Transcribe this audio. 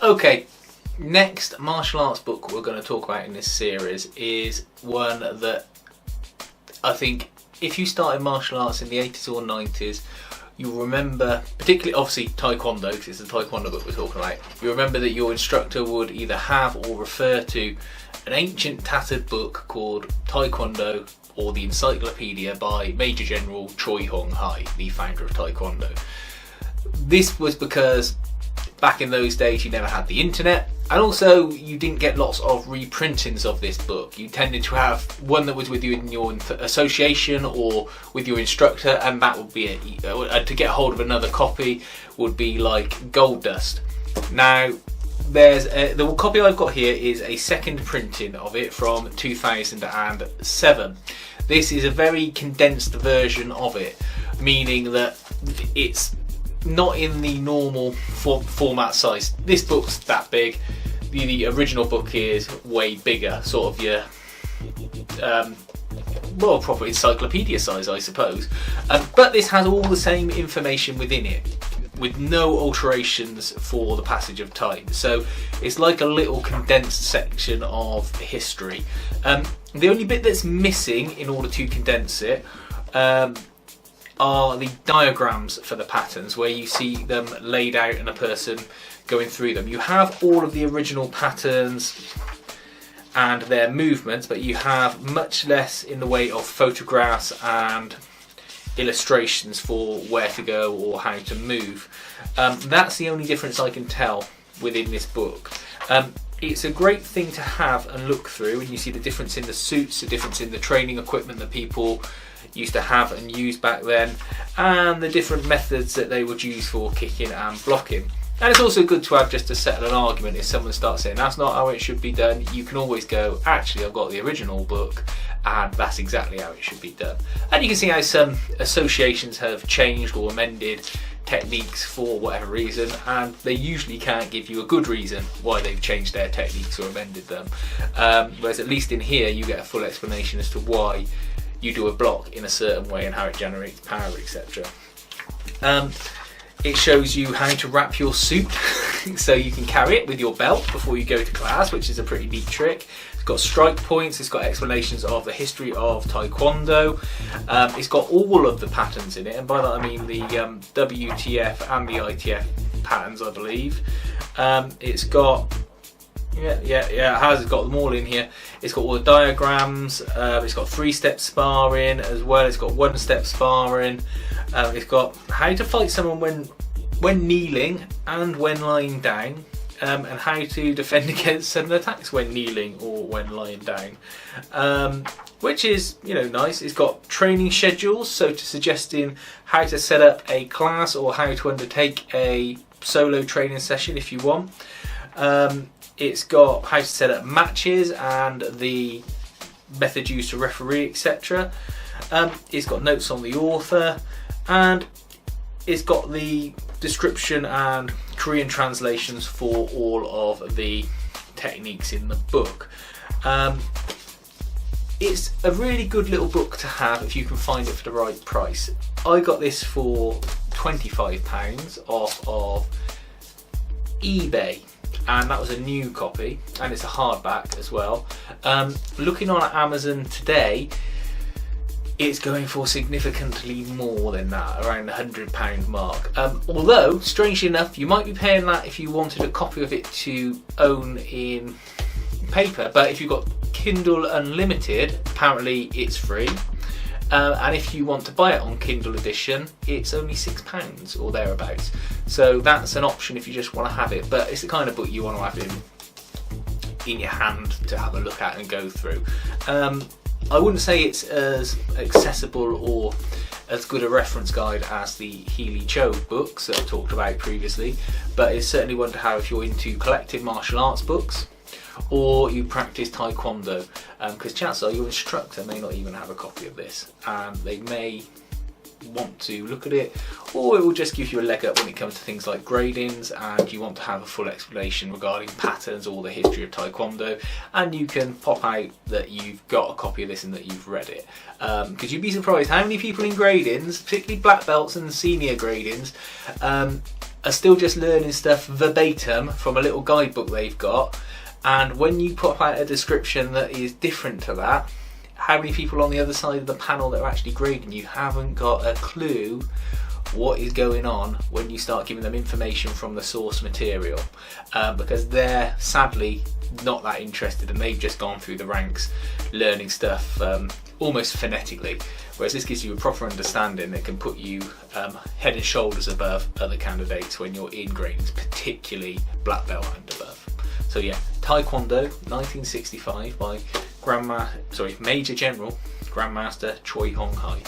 Okay, next martial arts book we're going to talk about in this series is one that I think if you started martial arts in the 80s or 90s, you'll remember, particularly obviously Taekwondo, because it's the Taekwondo book we're talking about, you remember that your instructor would either have or refer to an ancient tattered book called Taekwondo or the Encyclopedia by Major General Choi Hong Hi, the founder of Taekwondo. This was because back in those days you never had the internet, and also you didn't get lots of reprintings of this book. You tended to have one that was with you in your association or with your instructor, and that would be it. To get hold of another copy would be like gold dust. Now the copy I've got here is a second printing of it from 2007. This is a very condensed version of it, meaning that it's not in the normal format size. This book's that big. The original book is way bigger, sort of your well, proper encyclopedia size, I suppose. But this has all the same information within it, with no alterations for the passage of time. So it's like a little condensed section of history. The only bit that's missing in order to condense it are the diagrams for the patterns, where you see them laid out and a person going through them. You have all of the original patterns and their movements, but you have much less in the way of photographs and illustrations for where to go or how to move. That's the only difference I can tell within this book. It's a great thing to have and look through, and you see the difference in the suits, the difference in the training equipment that people used to have and use back then, and the different methods that they would use for kicking and blocking. And it's also good to have just to settle an argument. If someone starts saying that's not how it should be done, you can always go, actually I've got the original book and that's exactly how it should be done. And you can see how some associations have changed or amended techniques for whatever reason, and they usually can't give you a good reason why they've changed their techniques or amended them. Whereas at least in here you get a full explanation as to why you do a block in a certain way and how it generates power, etc. It shows you how to wrap your suit so you can carry it with your belt before you go to class, which is a pretty neat trick. It's got strike points, it's got explanations of the history of Taekwondo, it's got all of the patterns in it, and by that I mean the WTF and the ITF patterns, I believe. It's got it has. It's got them all in here. It's got all the diagrams. It's got 3-step sparring as well. It's got 1-step sparring. It's got how to fight someone when kneeling and when lying down, and how to defend against sudden attacks when kneeling or when lying down, which is nice. It's got training schedules, so to suggesting how to set up a class or how to undertake a solo training session if you want. It's got how to set up matches and the method used to referee, etc. It's got notes on the author, and it's got the description and Korean translations for all of the techniques in the book. It's a really good little book to have if you can find it for the right price. I got this for £25 off of eBay, and that was a new copy, and it's a hardback as well. Looking on at Amazon today, it's going for significantly more than that, around the £100 mark. Although, strangely enough, you might be paying that if you wanted a copy of it to own in paper, but if you've got Kindle Unlimited, apparently it's free. And if you want to buy it on Kindle edition, it's only £6 or thereabouts. So that's an option if you just want to have it, but it's the kind of book you want to have in your hand to have a look at and go through. I wouldn't say it's as accessible or as good a reference guide as the Healy Cho books that I talked about previously, but it's certainly one to have if you're into collected martial arts books or you practice Taekwondo, because chances are your instructor may not even have a copy of this, and they may want to look at it, or it will just give you a leg up when it comes to things like gradings and you want to have a full explanation regarding patterns or the history of Taekwondo, and you can pop out that you've got a copy of this and that you've read it, because you'd be surprised how many people in gradings, particularly black belts and senior gradings, are still just learning stuff verbatim from a little guidebook they've got, and when you put out a description that is different to that, how many people on the other side of the panel that are actually grading you haven't got a clue what is going on when you start giving them information from the source material, because they're sadly not that interested and they've just gone through the ranks learning stuff almost phonetically, whereas this gives you a proper understanding that can put you head and shoulders above other candidates when you're in gradings, particularly black belt and above. So yeah, Taekwondo 1965 by Major General Grandmaster Choi Hong Hi.